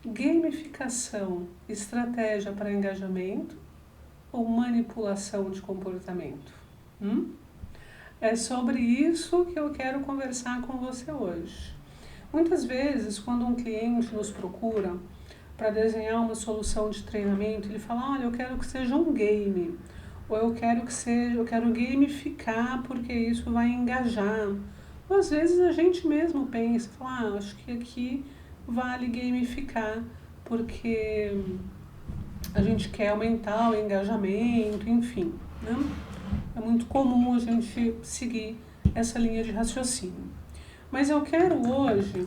Gamificação, estratégia para engajamento ou manipulação de comportamento? É sobre isso que eu quero conversar com você hoje. Muitas vezes, quando um cliente nos procura para desenhar uma solução de treinamento, ele fala, olha, eu quero que seja um game, ou eu quero gamificar porque isso vai engajar. Ou às vezes a gente mesmo pensa, fala, acho que aqui vale gamificar porque a gente quer aumentar o engajamento, enfim, né? É muito comum a gente seguir essa linha de raciocínio. Mas eu quero hoje,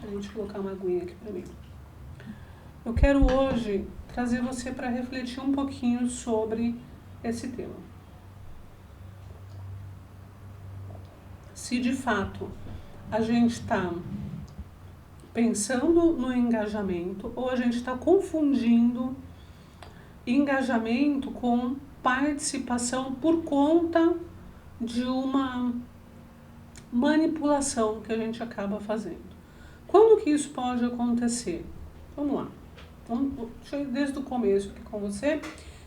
a gente colocar uma aguinha aqui para mim. Eu quero hoje trazer você para refletir um pouquinho sobre esse tema. Se de fato a gente está pensando no engajamento ou a gente está confundindo engajamento com participação por conta de uma manipulação que a gente acaba fazendo. Quando que isso pode acontecer? Vamos lá. Deixa eu ir desde o começo aqui com você.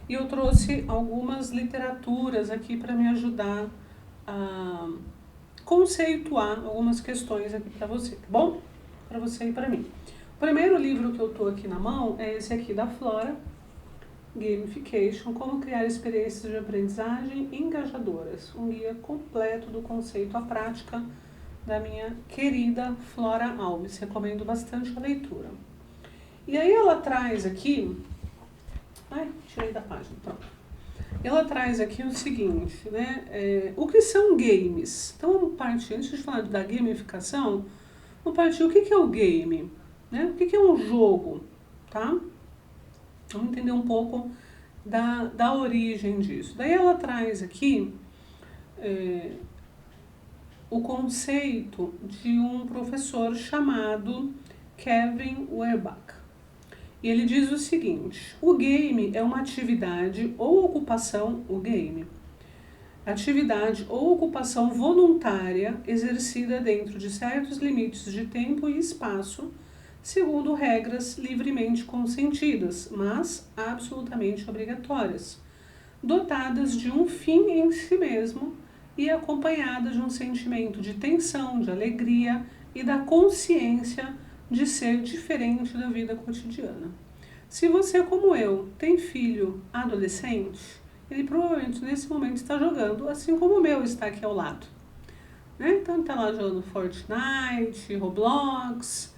E eu trouxe algumas literaturas aqui para me ajudar a conceituar algumas questões aqui para você, tá bom? Para você e para mim. O primeiro livro que eu tô aqui na mão é esse aqui da Flora, Gamification, como criar experiências de aprendizagem engajadoras. Um guia completo do conceito à prática da minha querida Flora Alves. Recomendo bastante a leitura. E aí ela traz aqui... Ai, tirei da página, pronto. Ela traz aqui o seguinte, né? O que são games? Então, antes de falar da gamificação, vamos partir o que é o game, né? O que é um jogo, tá? Vamos entender um pouco da origem disso. Daí ela traz aqui o conceito de um professor chamado Kevin Werbach. E ele diz o seguinte: o game é uma atividade ou ocupação, atividade ou ocupação voluntária exercida dentro de certos limites de tempo e espaço, segundo regras livremente consentidas, mas absolutamente obrigatórias, dotadas de um fim em si mesmo e acompanhadas de um sentimento de tensão, de alegria e da consciência de ser diferente da vida cotidiana. Se você, como eu, tem filho adolescente, ele provavelmente nesse momento está jogando, assim como o meu está aqui ao lado. Né? Então ele está lá jogando Fortnite, Roblox,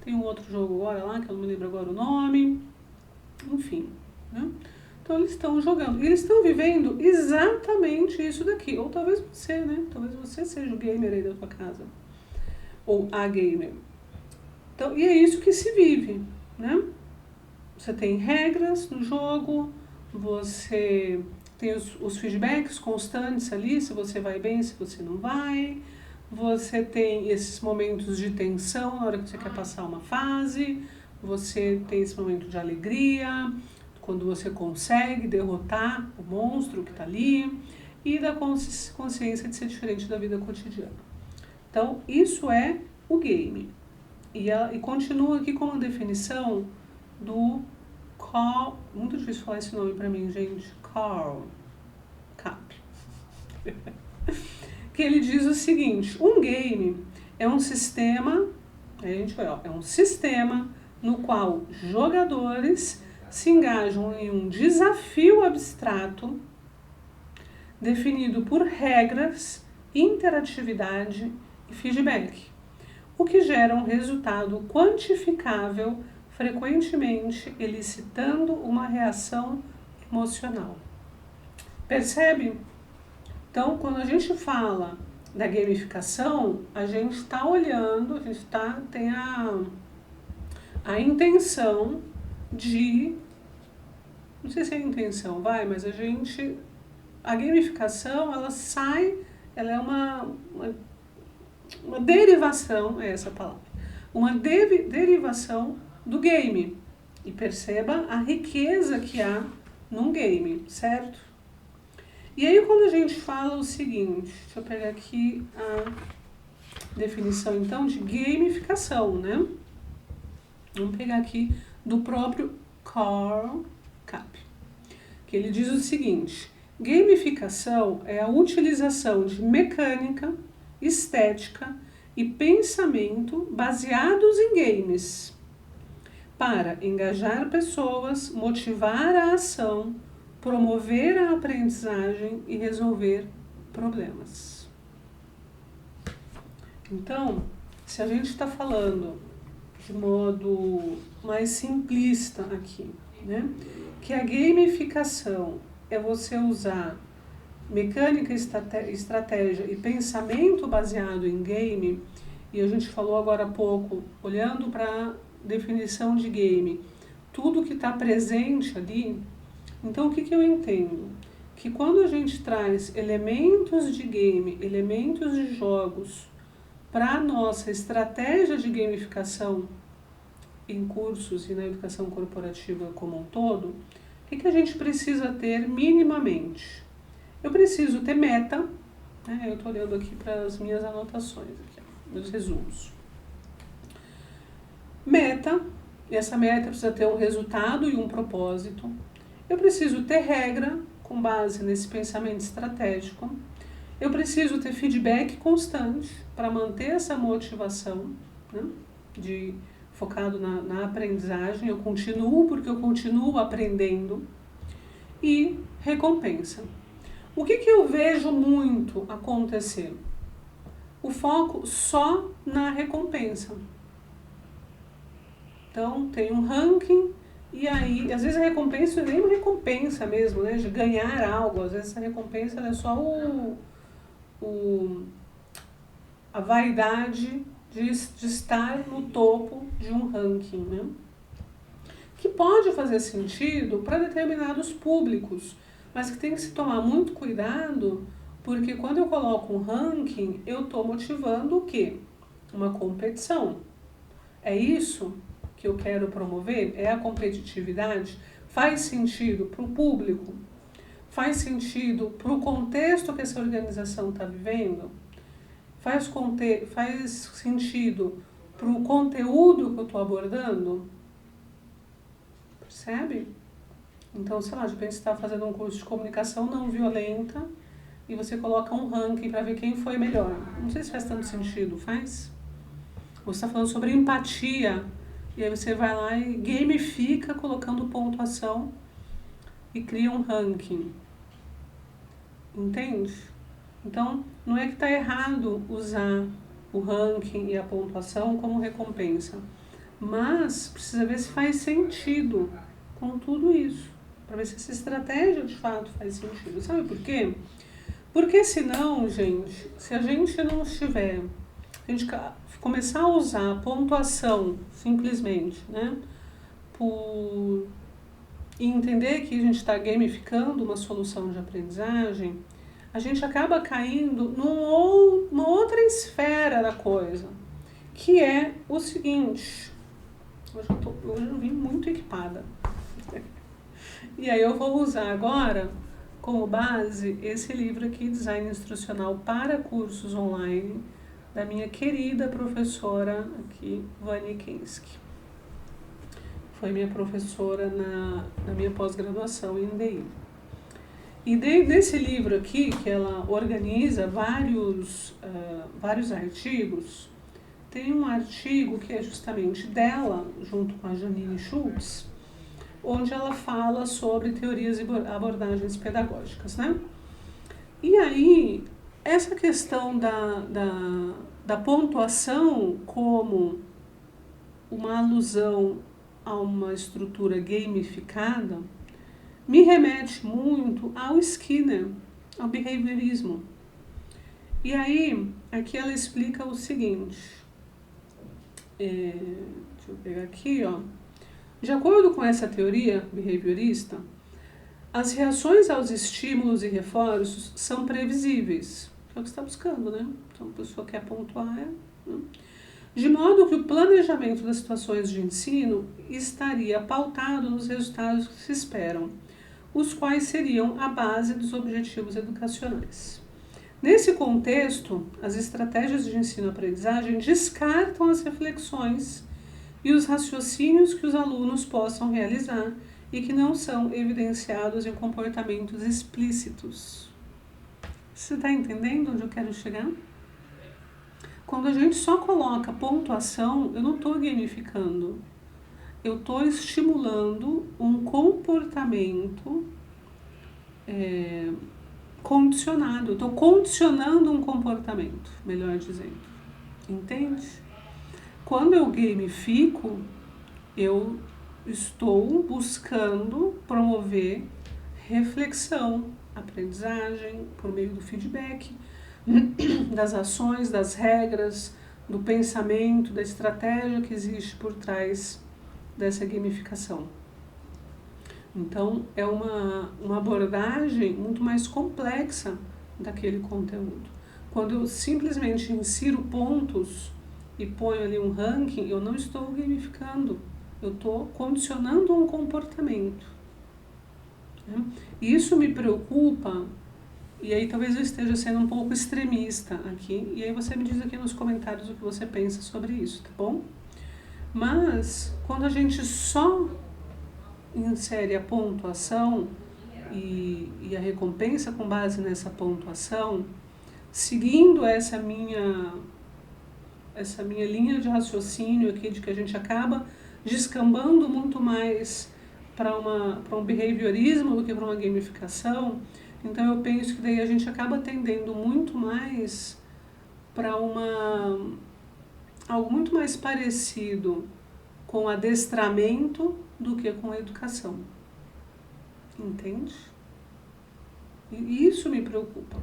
tem um outro jogo agora lá, que eu não me lembro agora o nome, enfim. Né? Então eles estão jogando, e eles estão vivendo exatamente isso daqui, ou talvez você, né? Talvez você seja o gamer aí da sua casa, ou a gamer. Então, e é isso que se vive, né? Você tem regras no jogo, você tem os feedbacks constantes ali, se você vai bem, se você não vai. Você tem esses momentos de tensão na hora que você quer passar uma fase. Você tem esse momento de alegria, quando você consegue derrotar o monstro que está ali. E da consciência de ser diferente da vida cotidiana. Então, isso é o game. E continua aqui com uma definição do Carl, muito difícil falar esse nome pra mim, gente, Carl Cap, que ele diz o seguinte: um game é um sistema, é um sistema no qual jogadores se engajam em um desafio abstrato definido por regras, interatividade e feedback, o que gera um resultado quantificável, frequentemente elicitando uma reação emocional. Percebe? Então, quando a gente fala da gamificação, a gente está olhando, a gente tem a intenção de, não sei se é a intenção, mas a gamificação, ela é uma derivação, é essa a palavra, uma derivação do game. E perceba a riqueza que há num game, certo? E aí quando a gente fala o seguinte, deixa eu pegar aqui a definição então de gamificação, né? Vamos pegar aqui do próprio Carl Kapp, que ele diz o seguinte: gamificação é a utilização de mecânica, estética e pensamento baseados em games para engajar pessoas, motivar a ação, promover a aprendizagem e resolver problemas. Então, se a gente está falando de modo mais simplista aqui, né, que a gamificação é você usar mecânica, estratégia e pensamento baseado em game, e a gente falou agora há pouco, olhando para a definição de game, tudo que está presente ali. Então, o que eu entendo? Que quando a gente traz elementos de game, elementos de jogos para a nossa estratégia de gamificação em cursos e na educação corporativa como um todo, o que a gente precisa ter minimamente? Eu preciso ter meta, né? Eu estou olhando aqui para as minhas anotações, aqui, meus resumos. Meta, e essa meta precisa ter um resultado e um propósito. Eu preciso ter regra com base nesse pensamento estratégico. Eu preciso ter feedback constante para manter essa motivação, né, focado na aprendizagem. Eu continuo porque eu continuo aprendendo. E recompensa. O que eu vejo muito acontecer? O foco só na recompensa. Então, tem um ranking, e aí, às vezes a recompensa não é nem uma recompensa mesmo, né, de ganhar algo. Às vezes a recompensa é só a vaidade de estar no topo de um ranking, né? Que pode fazer sentido para determinados públicos, mas que tem que se tomar muito cuidado, porque quando eu coloco um ranking, eu estou motivando o quê? Uma competição. É isso que eu quero promover? É a competitividade? Faz sentido para o público? Faz sentido para o contexto que essa organização está vivendo? Faz sentido para o conteúdo que eu estou abordando? Percebe? Então, sei lá, de repente você está fazendo um curso de comunicação não violenta e você coloca um ranking para ver quem foi melhor. Não sei se faz tanto sentido, faz? Você está falando sobre empatia e aí você vai lá e gamifica colocando pontuação e cria um ranking. Entende? Então, não é que está errado usar o ranking e a pontuação como recompensa, mas precisa ver se faz sentido com tudo isso, para ver se essa estratégia de fato faz sentido. Sabe por quê? Porque senão, gente, se a gente não estiver, a gente começar a usar a pontuação simplesmente, né, e entender que a gente está gamificando uma solução de aprendizagem, a gente acaba caindo numa outra esfera da coisa, que é o seguinte. Hoje eu vim muito equipada. E aí eu vou usar agora como base esse livro aqui, Design Instrucional para Cursos Online, da minha querida professora aqui, Vânia Kinski. Foi minha professora na minha pós-graduação em DI. E desse livro aqui, que ela organiza vários artigos, tem um artigo que é justamente dela, junto com a Janine Schultz, onde ela fala sobre teorias e abordagens pedagógicas, né? E aí, essa questão da pontuação como uma alusão a uma estrutura gamificada me remete muito ao Skinner, ao behaviorismo. E aí, aqui ela explica o seguinte, deixa eu pegar aqui, ó. De acordo com essa teoria behaviorista, as reações aos estímulos e reforços são previsíveis. É o que você está buscando, né? Então, a pessoa quer pontuar, né? De modo que o planejamento das situações de ensino estaria pautado nos resultados que se esperam, os quais seriam a base dos objetivos educacionais. Nesse contexto, as estratégias de ensino-aprendizagem descartam as reflexões e os raciocínios que os alunos possam realizar e que não são evidenciados em comportamentos explícitos. Você está entendendo onde eu quero chegar? Quando a gente só coloca pontuação, eu não estou gamificando. Eu estou estimulando um comportamento condicionado. Eu estou condicionando um comportamento, melhor dizendo. Entende? Quando eu gamifico, eu estou buscando promover reflexão, aprendizagem por meio do feedback, das ações, das regras, do pensamento, da estratégia que existe por trás dessa gamificação. Então, é uma abordagem muito mais complexa daquele conteúdo. Quando eu simplesmente insiro pontos e ponho ali um ranking, eu não estou gamificando, eu estou condicionando um comportamento. Isso me preocupa, e aí talvez eu esteja sendo um pouco extremista aqui, e aí você me diz aqui nos comentários o que você pensa sobre isso, tá bom? Mas, quando a gente só insere a pontuação e a recompensa com base nessa pontuação, seguindo essa minha linha de raciocínio aqui, de que a gente acaba descambando muito mais para um behaviorismo do que para uma gamificação, então eu penso que daí a gente acaba tendendo muito mais para algo muito mais parecido com adestramento do que com educação. Entende? E isso me preocupa.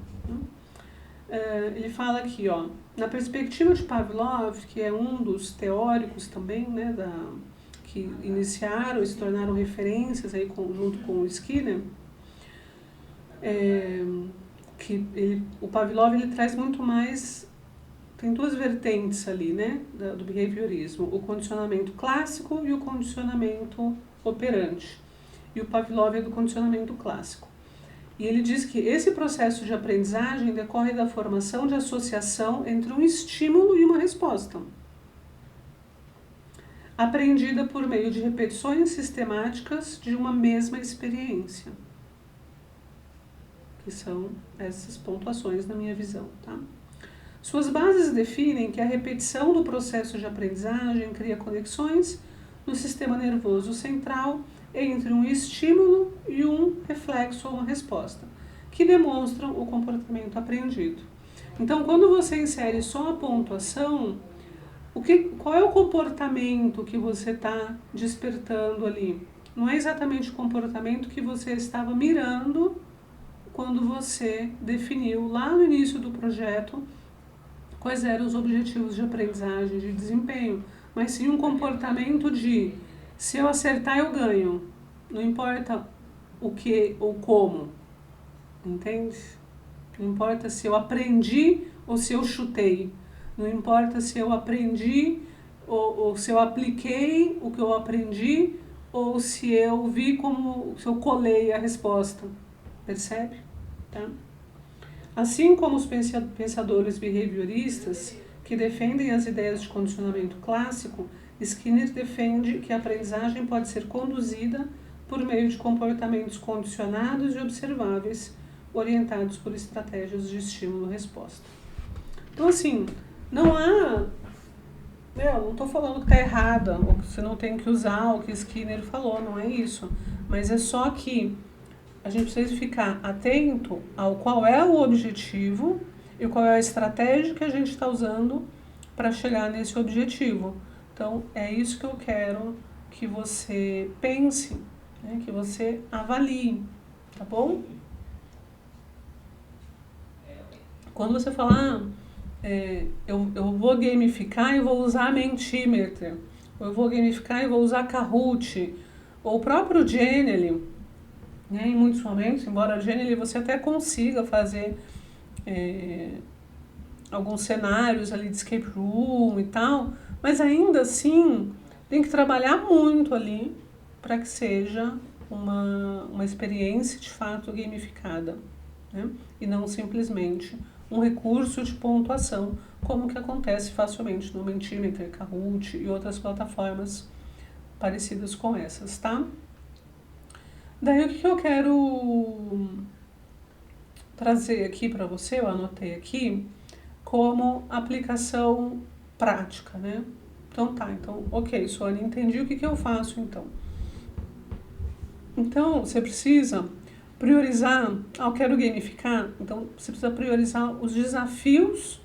Ele fala aqui, ó, na perspectiva de Pavlov, que é um dos teóricos também, né, que iniciaram e se tornaram referências aí junto com o Skinner, o Pavlov ele traz muito mais, tem duas vertentes ali, né, do behaviorismo, o condicionamento clássico e o condicionamento operante. E o Pavlov é do condicionamento clássico. E ele diz que esse processo de aprendizagem decorre da formação de associação entre um estímulo e uma resposta, aprendida por meio de repetições sistemáticas de uma mesma experiência, que são essas pontuações na minha visão, tá? Suas bases definem que a repetição do processo de aprendizagem cria conexões no sistema nervoso central entre um estímulo e um reflexo ou uma resposta, que demonstram o comportamento aprendido. Então, quando você insere só a pontuação, qual é o comportamento que você está despertando ali? Não é exatamente o comportamento que você estava mirando quando você definiu lá no início do projeto quais eram os objetivos de aprendizagem, de desempenho, mas sim um comportamento de se eu acertar eu ganho, não importa o que ou como, entende? Não importa se eu aprendi ou se eu chutei, não importa se eu aprendi ou se eu apliquei o que eu aprendi ou se eu se eu colei a resposta, percebe? Tá? Assim como os pensadores behavioristas que defendem as ideias de condicionamento clássico, Skinner defende que a aprendizagem pode ser conduzida por meio de comportamentos condicionados e observáveis, orientados por estratégias de estímulo-resposta. Então, assim, não há... Eu não estou falando que está errada, ou que você não tem que usar o que Skinner falou, não é isso. Mas é só que a gente precisa ficar atento ao qual é o objetivo e qual é a estratégia que a gente está usando para chegar nesse objetivo. Então, é isso que eu quero que você pense, né, que você avalie, tá bom? Quando você falar, eu vou gamificar e vou usar Mentimeter, ou eu vou gamificar e vou usar Kahoot, ou o próprio Genially, né, em muitos momentos, embora a Genially você até consiga fazer alguns cenários ali de escape room e tal, mas ainda assim tem que trabalhar muito ali para que seja uma experiência de fato gamificada, né? E não simplesmente um recurso de pontuação, como que acontece facilmente no Mentimeter, Kahoot e outras plataformas parecidas com essas, tá? Daí o que eu quero trazer aqui para você, eu anotei aqui, como aplicação prática, né? Então tá, ok, Sônia, entendi o que eu faço então. Então, você precisa priorizar, eu quero gamificar, então você precisa priorizar os desafios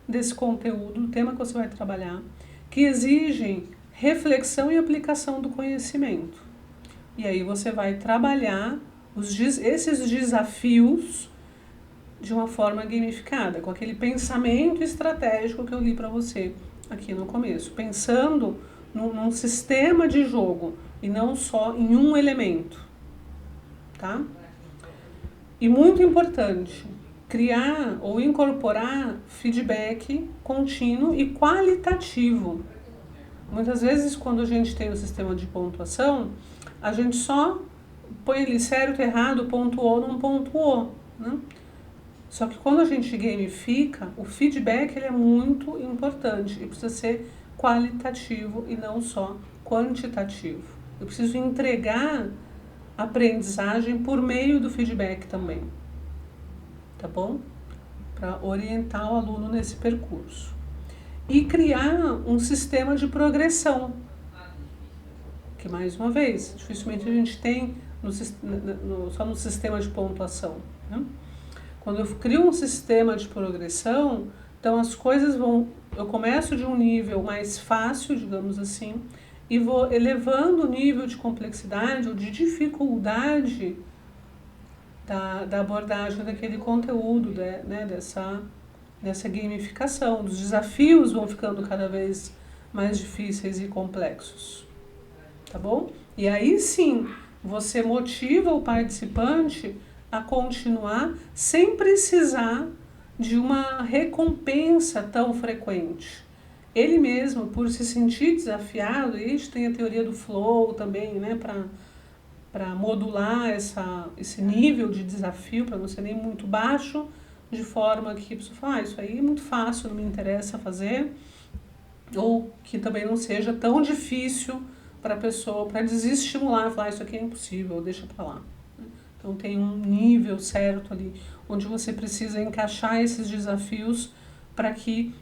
desse conteúdo, do tema que você vai trabalhar, que exigem reflexão e aplicação do conhecimento. E aí você vai trabalhar esses desafios de uma forma gamificada, com aquele pensamento estratégico que eu li para você aqui no começo, pensando num sistema de jogo e não só em um elemento, tá? E muito importante, criar ou incorporar feedback contínuo e qualitativo. Muitas vezes, quando a gente tem o sistema de pontuação, a gente só põe ali certo, errado, pontuou, não pontuou, né? Só que quando a gente gamifica, o feedback ele é muito importante e precisa ser qualitativo e não só quantitativo. Eu preciso entregar aprendizagem por meio do feedback também, tá bom? Para orientar o aluno nesse percurso. E criar um sistema de progressão, que mais uma vez, dificilmente a gente tem só no sistema de pontuação, né? Quando eu crio um sistema de progressão, então as coisas eu começo de um nível mais fácil, digamos assim, e vou elevando o nível de complexidade ou de dificuldade da abordagem daquele conteúdo, né, dessa gamificação. Os desafios vão ficando cada vez mais difíceis e complexos, tá bom? E aí sim, você motiva o participante a continuar sem precisar de uma recompensa tão frequente. Ele mesmo, por se sentir desafiado, e a gente tem a teoria do flow também, né, para modular esse nível de desafio, para não ser nem muito baixo, de forma que a pessoa fala, isso aí é muito fácil, não me interessa fazer, ou que também não seja tão difícil para a pessoa, para desestimular, falar, isso aqui é impossível, deixa para lá. Então tem um nível certo ali, onde você precisa encaixar esses desafios para que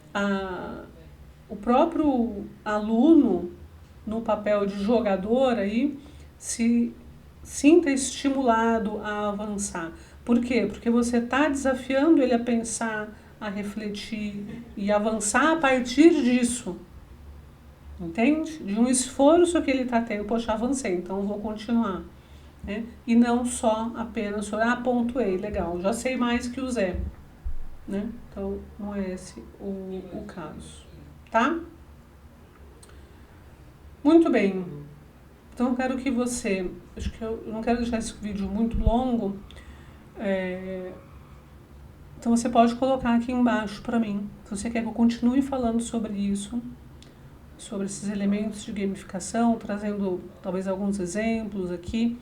o próprio aluno, no papel de jogador aí, se sinta estimulado a avançar. Por quê? Porque você está desafiando ele a pensar, a refletir e avançar a partir disso. Entende? De um esforço que ele está tendo. Poxa, avancei, então eu vou continuar. Né? E não só apenas, pontuei, legal, já sei mais que o Zé. Né? Então, não é esse o caso. Tá? Muito bem. Então, eu quero que você... Acho que eu não quero deixar esse vídeo muito longo. Então, você pode colocar aqui embaixo para mim, se você quer que eu continue falando sobre isso, sobre esses elementos de gamificação, trazendo talvez alguns exemplos aqui.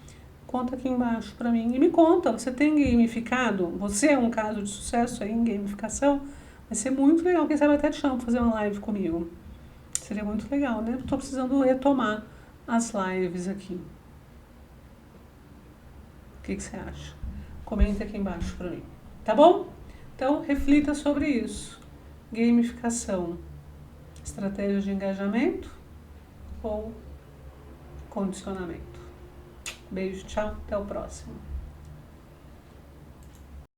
Conta aqui embaixo para mim. E me conta, você tem gamificado? Você é um caso de sucesso aí em gamificação? Vai ser muito legal. Quem sabe até te chamo para fazer uma live comigo. Seria muito legal, né? Estou precisando retomar as lives aqui. O que você acha? Comenta aqui embaixo para mim. Tá bom? Então, reflita sobre isso. Gamificação. Estratégia de engajamento ou condicionamento? Beijo, tchau, até o próximo.